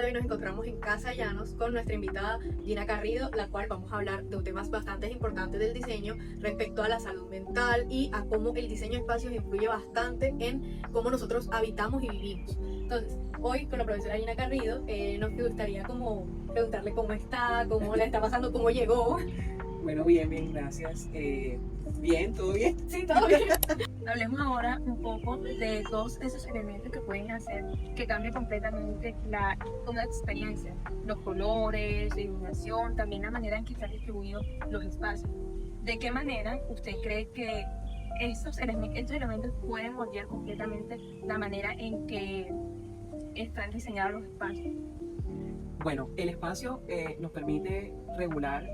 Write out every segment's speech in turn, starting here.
de hoy nos encontramos en Casa Llanos con nuestra invitada Gina Carrido, la cual vamos a hablar de temas bastante importantes del diseño respecto a la salud mental y a cómo el diseño de espacios influye bastante en cómo nosotros habitamos y vivimos. Entonces, hoy con la profesora Gina Carrido nos gustaría como preguntarle cómo está, cómo le está pasando, cómo llegó. Bueno, bien, gracias. Bien, ¿todo bien? Sí, todo bien. Hablemos ahora un poco de todos esos elementos que pueden hacer que cambie completamente una experiencia. Los colores, la iluminación, también la manera en que están distribuidos los espacios. ¿De qué manera usted cree que estos elementos pueden moldear completamente la manera en que están diseñados los espacios? Bueno, el espacio nos permite regular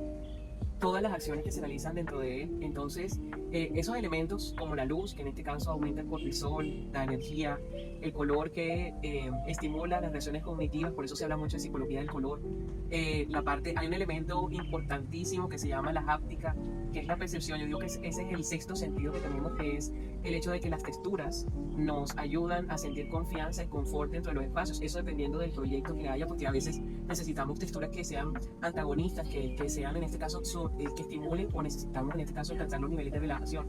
todas las acciones que se realizan dentro de él. Entonces, esos elementos como la luz, que en este caso aumenta el cortisol, la energía, el color que estimula las reacciones cognitivas, por eso se habla mucho de psicología del color. Hay un elemento importantísimo que se llama la háptica, que es la percepción. Yo digo que ese es el sexto sentido que tenemos, que es el hecho de que las texturas nos ayudan a sentir confianza y confort dentro de los espacios. Eso dependiendo del proyecto que haya, porque a veces necesitamos texturas que sean antagonistas, que sean en este caso que estimulen, o necesitamos en este caso alcanzar los niveles de relajación.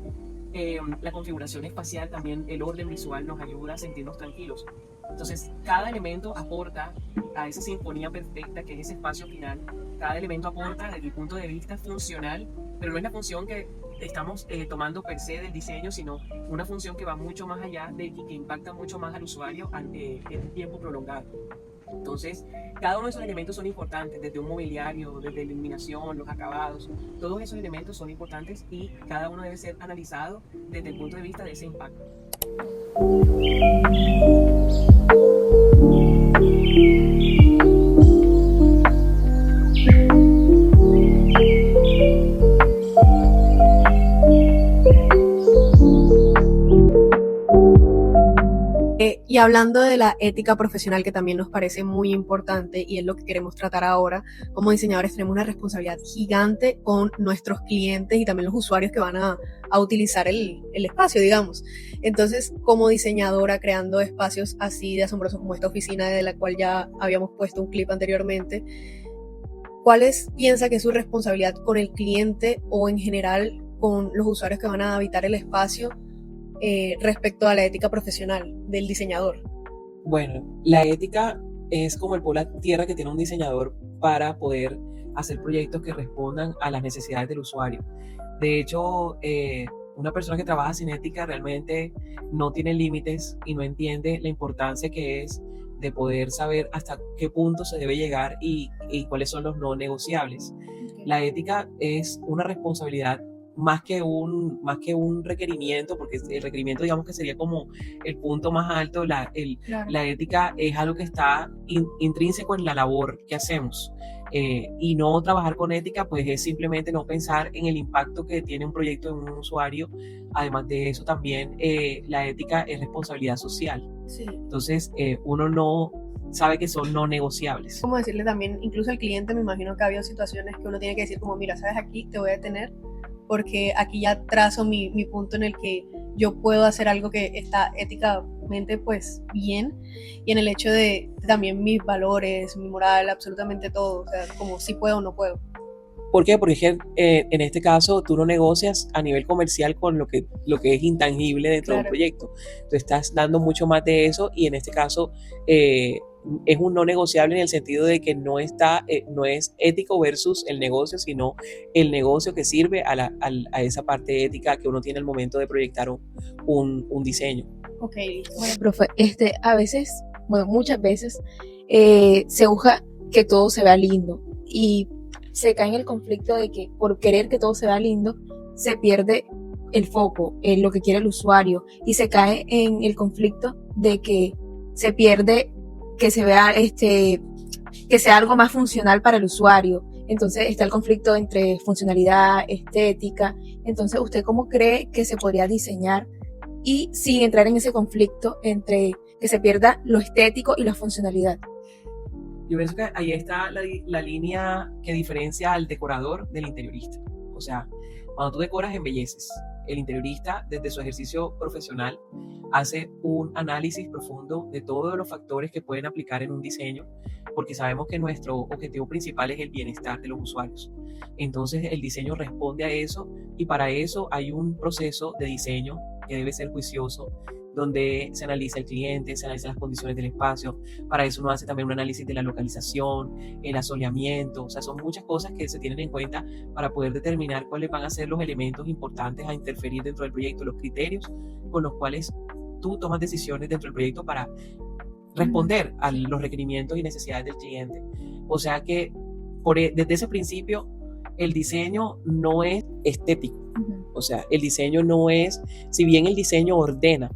La configuración espacial, también el orden visual nos ayuda a sentirnos tranquilos. Entonces, cada elemento aporta a esa sinfonía perfecta que es ese espacio final. Cada elemento aporta desde el punto de vista funcional, pero no es la función que estamos tomando per se del diseño, sino una función que va mucho más allá y que impacta mucho más al usuario en un tiempo prolongado. Entonces, cada uno de esos elementos son importantes, desde un mobiliario, desde la iluminación, los acabados. Todos esos elementos son importantes y cada uno debe ser analizado desde el punto de vista de ese impacto. Y hablando de la ética profesional, que también nos parece muy importante y es lo que queremos tratar ahora, como diseñadores tenemos una responsabilidad gigante con nuestros clientes y también los usuarios que van a utilizar el espacio, digamos. Entonces, como diseñadora, creando espacios así de asombrosos como esta oficina de la cual ya habíamos puesto un clip anteriormente, ¿cuál piensa que es su responsabilidad con el cliente o en general con los usuarios que van a habitar el espacio respecto a la ética profesional del diseñador? Bueno, la ética es como el polo a tierra que tiene un diseñador para poder hacer proyectos que respondan a las necesidades del usuario. De hecho, una persona que trabaja sin ética realmente no tiene límites y no entiende la importancia que es de poder saber hasta qué punto se debe llegar y cuáles son los no negociables. Okay. La ética es una responsabilidad más que un requerimiento, porque el requerimiento digamos que sería como el punto más alto. Claro. La ética es algo que está intrínseco en la labor que hacemos, y no trabajar con ética pues es simplemente no pensar en el impacto que tiene un proyecto en un usuario. Además de eso también la ética es responsabilidad social. Sí. Entonces uno no sabe que son no negociables. Como decirle también, incluso al cliente, me imagino que ha habido situaciones que uno tiene que decir como, mira, sabes, aquí te voy a detener porque aquí ya trazo mi punto en el que yo puedo hacer algo que está éticamente pues bien, y en el hecho de también mis valores, mi moral, absolutamente todo, o sea, como si puedo o no puedo. ¿Por qué? Porque en este caso tú no negocias a nivel comercial con lo que es intangible dentro de un proyecto. Tú estás dando mucho más de eso y en este caso es un no negociable en el sentido de que no es ético versus el negocio, sino el negocio que sirve a esa parte ética que uno tiene al momento de proyectar un diseño. Ok, bueno, profe, a veces, bueno, muchas veces se busca que todo se vea lindo y se cae en el conflicto de que por querer que todo se vea lindo se pierde el foco en lo que quiere el usuario y se cae en el conflicto de que se pierde que se vea que sea algo más funcional para el usuario. Entonces está el conflicto entre funcionalidad, estética. Entonces, ¿usted cómo cree que se podría diseñar y sin entrar en ese conflicto entre que se pierda lo estético y la funcionalidad? Yo pienso que ahí está la línea que diferencia al decorador del interiorista. O sea, cuando tú decoras, embelleces. El interiorista, desde su ejercicio profesional, hace un análisis profundo de todos los factores que pueden aplicar en un diseño, porque sabemos que nuestro objetivo principal es el bienestar de los usuarios. Entonces el diseño responde a eso, y para eso hay un proceso de diseño que debe ser juicioso, donde se analiza el cliente, se analizan las condiciones del espacio. Para eso uno hace también un análisis de la localización, el asoleamiento. O sea, son muchas cosas que se tienen en cuenta para poder determinar cuáles van a ser los elementos importantes a interferir dentro del proyecto, los criterios con los cuales tú tomas decisiones dentro del proyecto para responder a los requerimientos y necesidades del cliente. O sea que desde ese principio el diseño no es estético. O sea, el diseño no es, si bien el diseño ordena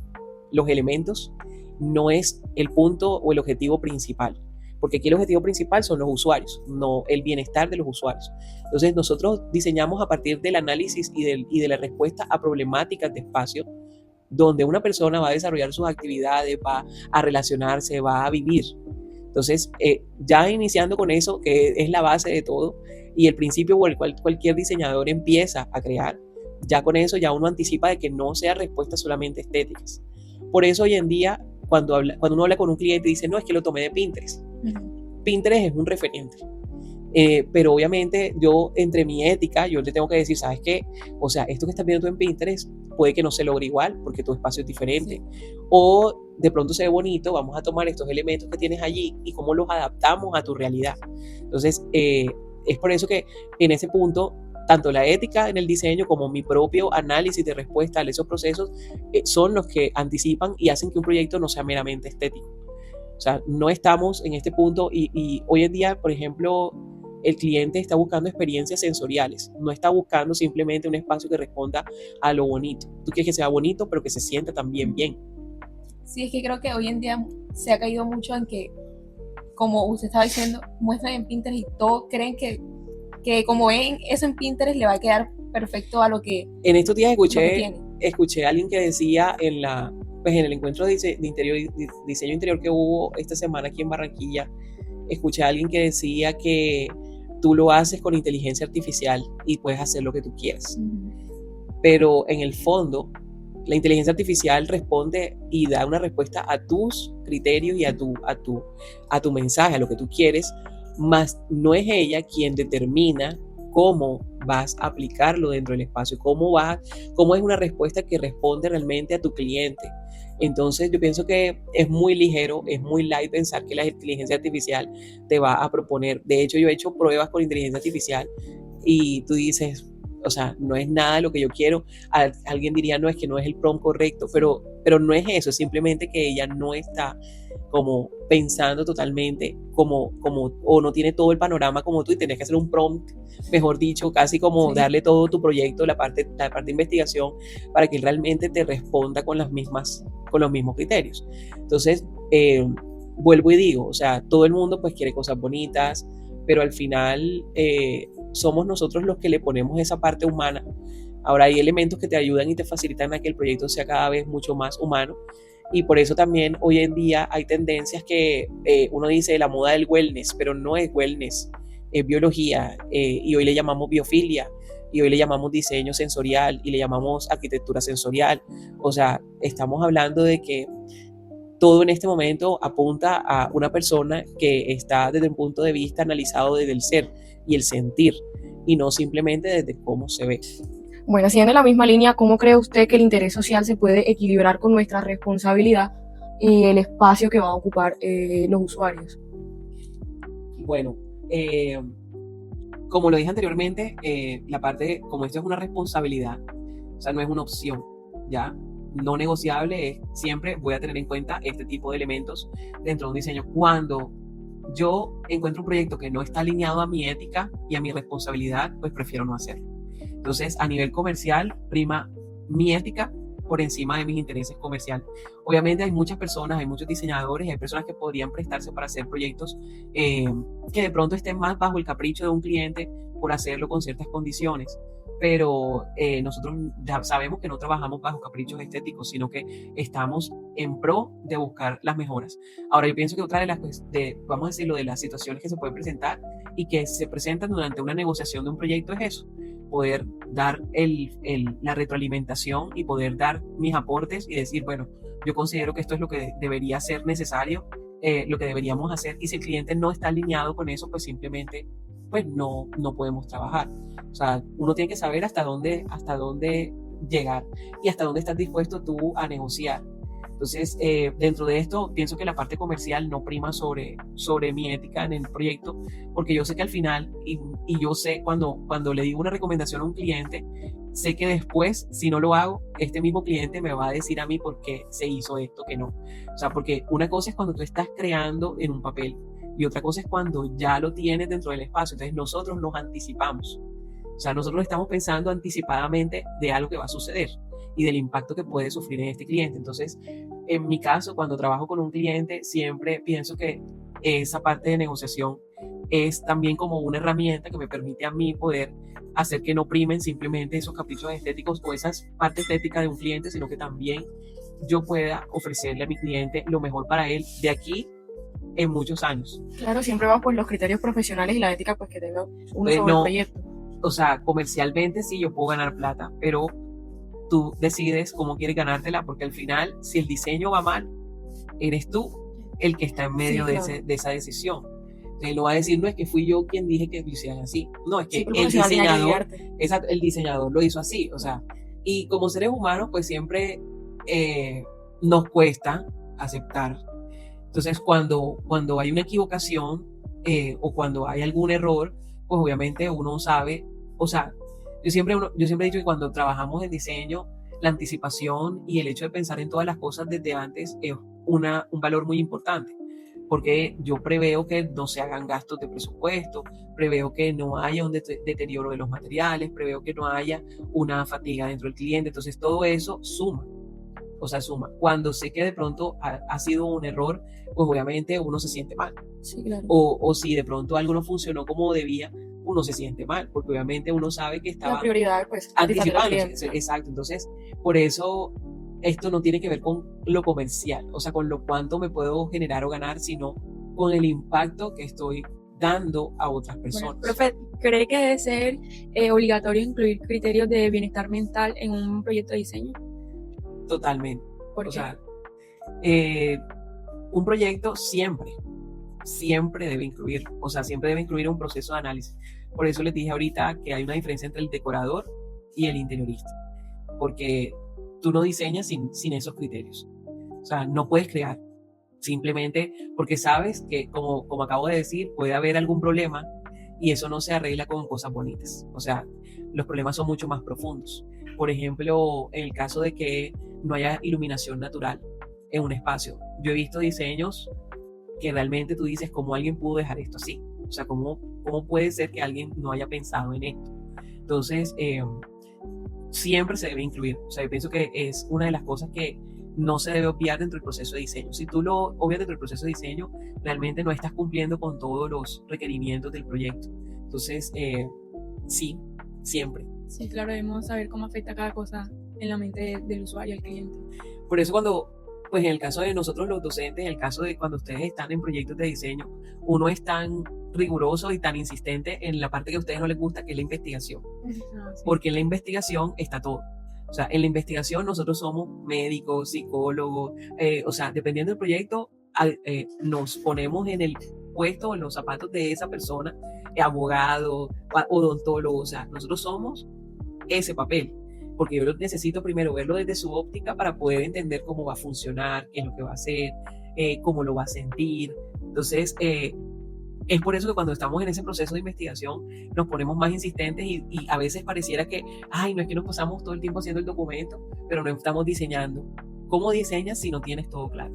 los elementos, no es el punto o el objetivo principal, porque aquí el objetivo principal son los usuarios, no el bienestar de los usuarios. Entonces nosotros diseñamos a partir del análisis y de la respuesta a problemáticas de espacio, donde una persona va a desarrollar sus actividades, va a relacionarse, va a vivir. Entonces, ya iniciando con eso, que es la base de todo, y el principio por el cual cualquier diseñador empieza a crear, ya con eso ya uno anticipa de que no sea respuestas solamente estéticas. Por eso hoy en día, cuando uno habla con un cliente y dice, no, es que lo tomé de Pinterest. Pinterest es un referente. Pero obviamente yo, entre mi ética, yo le tengo que decir, ¿sabes qué? O sea, esto que estás viendo tú en Pinterest puede que no se logre igual porque tu espacio es diferente. Sí. O de pronto se ve bonito, vamos a tomar estos elementos que tienes allí y cómo los adaptamos a tu realidad. Entonces, es por eso que en ese punto, tanto la ética en el diseño como mi propio análisis de respuesta a esos procesos son los que anticipan y hacen que un proyecto no sea meramente estético. O sea, no estamos en este punto y hoy en día, por ejemplo, el cliente está buscando experiencias sensoriales, no está buscando simplemente un espacio que responda a lo bonito. Tú quieres que sea bonito, pero que se sienta también bien. Sí, es que creo que hoy en día se ha caído mucho en que, como usted estaba diciendo, muestran en Pinterest y todos creen que como ven eso en Pinterest le va a quedar perfecto a lo que en estos días escuché a alguien que decía en el encuentro de diseño interior que hubo esta semana aquí en Barranquilla, escuché a alguien que decía que tú lo haces con inteligencia artificial y puedes hacer lo que tú quieras. Pero en el fondo, la inteligencia artificial responde y da una respuesta a tus criterios y a tu mensaje, a lo que tú quieres, más no es ella quien determina cómo vas a aplicarlo dentro del espacio, cómo es una respuesta que responde realmente a tu cliente. Entonces yo pienso que es muy ligero, es muy light pensar que la inteligencia artificial te va a proponer. De hecho, yo he hecho pruebas con inteligencia artificial y tú dices, o sea, no es nada de lo que yo quiero. Alguien diría, no, es que no es el prompt correcto, pero no es eso, es simplemente que ella no está como pensando totalmente o no tiene todo el panorama como tú y tenés que hacer un prompt, mejor dicho, casi como darle todo tu proyecto, la parte de investigación, para que realmente te responda con los mismos criterios. Entonces, vuelvo y digo, o sea, todo el mundo pues quiere cosas bonitas, pero al final somos nosotros los que le ponemos esa parte humana. Ahora hay elementos que te ayudan y te facilitan a que el proyecto sea cada vez mucho más humano, y por eso también hoy en día hay tendencias que uno dice la moda del wellness, pero no es wellness, es biología, y hoy le llamamos biofilia, y hoy le llamamos diseño sensorial, y le llamamos arquitectura sensorial. O sea, estamos hablando de que todo en este momento apunta a una persona que está desde un punto de vista analizado desde el ser y el sentir, y no simplemente desde cómo se ve. Bueno, siguiendo en la misma línea, ¿cómo cree usted que el interés social se puede equilibrar con nuestra responsabilidad y el espacio que van a ocupar los usuarios? Bueno, como lo dije anteriormente, la parte, como esto es una responsabilidad, o sea, no es una opción, ¿ya? No negociable es siempre voy a tener en cuenta este tipo de elementos dentro de un diseño. Cuando yo encuentro un proyecto que no está alineado a mi ética y a mi responsabilidad, pues prefiero no hacerlo. Entonces, a nivel comercial, prima mi ética por encima de mis intereses comerciales. Obviamente hay muchas personas, hay muchos diseñadores, hay personas que podrían prestarse para hacer proyectos que de pronto estén más bajo el capricho de un cliente por hacerlo con ciertas condiciones. Pero nosotros ya sabemos que no trabajamos bajo caprichos estéticos, sino que estamos en pro de buscar las mejoras. Ahora, yo pienso que otra vamos a decirlo, de las situaciones que se pueden presentar y que se presentan durante una negociación de un proyecto es eso. poder dar la retroalimentación y poder dar mis aportes y decir, bueno, yo considero que esto es lo que debería ser necesario, lo que deberíamos hacer, y si el cliente no está alineado con eso, pues simplemente pues no podemos trabajar. O sea, uno tiene que saber hasta dónde llegar y hasta dónde estás dispuesto tú a negociar. Entonces, dentro de esto, pienso que la parte comercial no prima sobre mi ética en el proyecto, porque yo sé que al final, y yo sé cuando le digo una recomendación a un cliente, sé que después, si no lo hago, este mismo cliente me va a decir a mí por qué se hizo esto que no. O sea, porque una cosa es cuando tú estás creando en un papel y otra cosa es cuando ya lo tienes dentro del espacio. Entonces, nosotros nos anticipamos. O sea, nosotros estamos pensando anticipadamente de algo que va a suceder y del impacto que puede sufrir en este cliente. Entonces, en mi caso, cuando trabajo con un cliente, siempre pienso que esa parte de negociación es también como una herramienta que me permite a mí poder hacer que no primen simplemente esos caprichos estéticos o esas partes estéticas de un cliente, sino que también yo pueda ofrecerle a mi cliente lo mejor para él de aquí en muchos años. Claro, siempre va por los criterios profesionales y la ética pues que tenga uno sobre el proyecto. O sea, comercialmente sí yo puedo ganar plata, pero tú decides cómo quieres ganártela, porque al final, si el diseño va mal, eres tú el que está en medio de esa decisión. Entonces, lo va a decir, no es que fui yo quien dije que lo hicieran así, no, es que el diseñador lo hizo así. O sea, y como seres humanos, pues siempre nos cuesta aceptar. Entonces, cuando hay una equivocación o cuando hay algún error, pues obviamente uno sabe, o sea, yo siempre he dicho que cuando trabajamos en diseño, la anticipación y el hecho de pensar en todas las cosas desde antes es un valor muy importante, porque yo preveo que no se hagan gastos de presupuesto, preveo que no haya un deterioro de los materiales, preveo que no haya una fatiga dentro del cliente. Entonces todo eso suma. O sea, suma. Cuando sé que de pronto ha sido un error, pues obviamente uno se siente mal. Sí, claro. O si de pronto algo no funcionó como debía, uno se siente mal, porque obviamente uno sabe que estaba la prioridad, pues, anticipándose. Exacto. Entonces, por eso esto no tiene que ver con lo comercial, o sea, con lo cuánto me puedo generar o ganar, sino con el impacto que estoy dando a otras personas. Bueno, profe, ¿cree que debe ser obligatorio incluir criterios de bienestar mental en un proyecto de diseño? Totalmente. ¿Por o qué? sea, un proyecto siempre debe incluir, o sea, siempre debe incluir un proceso de análisis. Por eso les dije ahorita que hay una diferencia entre el decorador y el interiorista, porque tú no diseñas sin esos criterios. O sea, no puedes crear simplemente porque sabes que, como acabo de decir, puede haber algún problema y eso no se arregla con cosas bonitas. O sea, los problemas son mucho más profundos. Por ejemplo, en el caso de que no haya iluminación natural en un espacio. Yo he visto diseños que realmente tú dices, ¿cómo alguien pudo dejar esto así? O sea, ¿cómo puede ser que alguien no haya pensado en esto? Entonces, siempre se debe incluir. O sea, yo pienso que es una de las cosas que no se debe obviar dentro del proceso de diseño. Si tú lo obvias dentro del proceso de diseño, realmente no estás cumpliendo con todos los requerimientos del proyecto. Entonces, sí, siempre. Sí, claro, debemos saber cómo afecta cada cosa en la mente del usuario, el cliente. Por eso pues en el caso de nosotros los docentes, en el caso de cuando ustedes están en proyectos de diseño, uno es tan riguroso y tan insistente en la parte que a ustedes no les gusta, que es la investigación. Sí. Porque en la investigación está todo. O sea, en la investigación nosotros somos médicos, psicólogos, o sea, dependiendo del proyecto, nos ponemos en el puesto, en los zapatos de esa persona, abogado, odontólogo. O sea, nosotros somos ese papel, porque yo necesito primero verlo desde su óptica para poder entender cómo va a funcionar, qué es lo que va a hacer, cómo lo va a sentir. Entonces, es por eso que cuando estamos en ese proceso de investigación nos ponemos más insistentes y a veces pareciera que, no es que nos pasamos todo el tiempo haciendo el documento, pero no estamos diseñando. ¿Cómo diseñas si no tienes todo claro?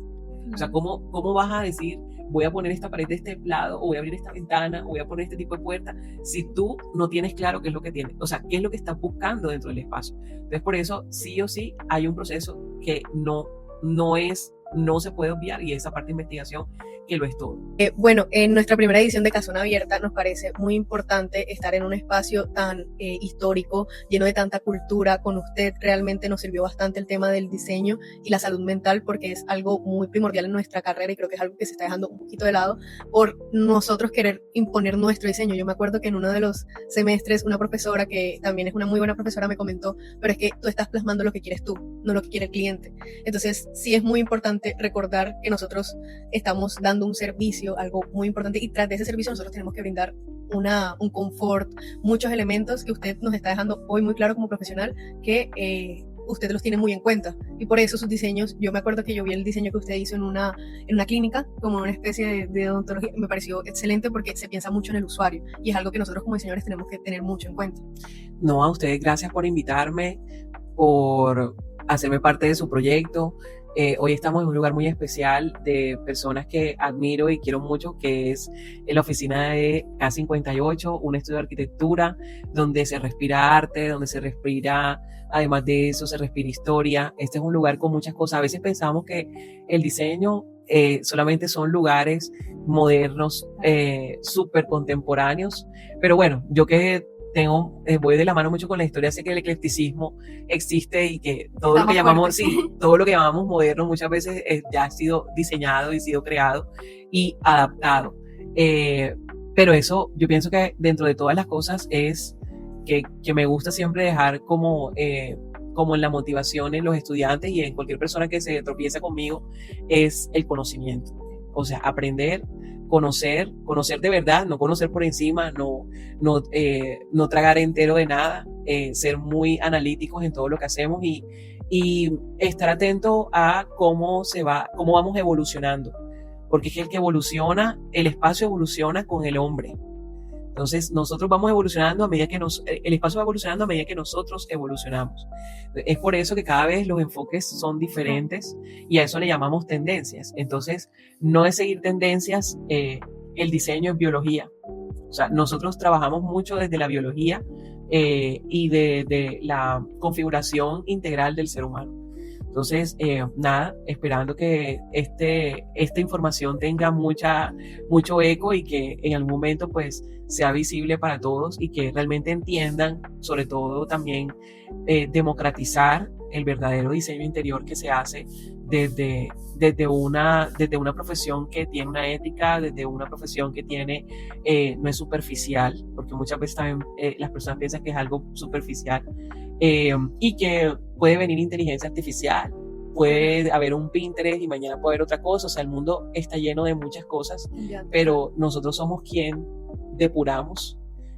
O sea, ¿cómo vas a decir, voy a poner esta pared de este lado, o voy a abrir esta ventana, o voy a poner este tipo de puerta, si tú no tienes claro qué es lo que tienes? O sea, ¿qué es lo que estás buscando dentro del espacio? Entonces, por eso, sí o sí, hay un proceso que no se puede obviar, y esa parte de investigación que lo es todo. Bueno, en nuestra primera edición de Casona Abierta nos parece muy importante estar en un espacio tan histórico, lleno de tanta cultura. Con usted realmente nos sirvió bastante el tema del diseño y la salud mental, porque es algo muy primordial en nuestra carrera y creo que es algo que se está dejando un poquito de lado por nosotros querer imponer nuestro diseño. Yo me acuerdo que en uno de los semestres una profesora, que también es una muy buena profesora, me comentó, pero es que tú estás plasmando lo que quieres tú, no lo que quiere el cliente. Entonces sí es muy importante recordar que nosotros estamos dando un servicio, algo muy importante, y tras de ese servicio nosotros tenemos que brindar un confort, muchos elementos que usted nos está dejando hoy muy claro como profesional, que usted los tiene muy en cuenta, y por eso sus diseños, yo me acuerdo que yo vi el diseño que usted hizo en una clínica, como una especie de odontología, me pareció excelente porque se piensa mucho en el usuario, y es algo que nosotros como diseñadores tenemos que tener mucho en cuenta. No, a ustedes gracias por invitarme, por hacerme parte de su proyecto. Hoy estamos en un lugar muy especial de personas que admiro y quiero mucho, que es en la oficina de K58, un estudio de arquitectura donde se respira arte, donde se respira, además de eso, se respira historia. Este es un lugar con muchas cosas. A veces pensamos que el diseño solamente son lugares modernos, súper contemporáneos, pero bueno, yo que voy de la mano mucho con la historia, sé que el eclecticismo existe y que todo lo que llamamos, sí, todo lo que llamamos moderno muchas veces ya ha sido diseñado y sido creado y adaptado. Pero eso, yo pienso que dentro de todas las cosas es que me gusta siempre dejar como en la motivación en los estudiantes y en cualquier persona que se tropieza conmigo, es el conocimiento. O sea, aprender, conocer de verdad, no conocer por encima, no tragar entero de nada, ser muy analíticos en todo lo que hacemos y estar atento a cómo vamos evolucionando, porque es el que evoluciona, el espacio evoluciona con el hombre. Entonces nosotros vamos evolucionando a medida que el espacio va evolucionando a medida que nosotros evolucionamos. Es por eso que cada vez los enfoques son diferentes y a eso le llamamos tendencias. Entonces no es seguir tendencias, el diseño es biología. O sea, nosotros trabajamos mucho desde la biología y de la configuración integral del ser humano. Entonces, nada, esperando que esta información tenga mucho eco y que en algún momento pues sea visible para todos y que realmente entiendan, sobre todo también democratizar el verdadero diseño interior que se hace desde una profesión que tiene una ética, desde una profesión que no es superficial, porque muchas veces también las personas piensan que es algo superficial, y que puede venir inteligencia artificial, puede haber un Pinterest y mañana puede haber otra cosa. O sea, el mundo está lleno de muchas cosas, pero nosotros somos quien depuramos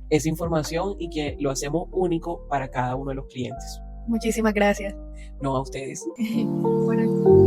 esa información y que lo hacemos único para cada uno de los clientes. Muchísimas gracias. No, a ustedes. Bueno.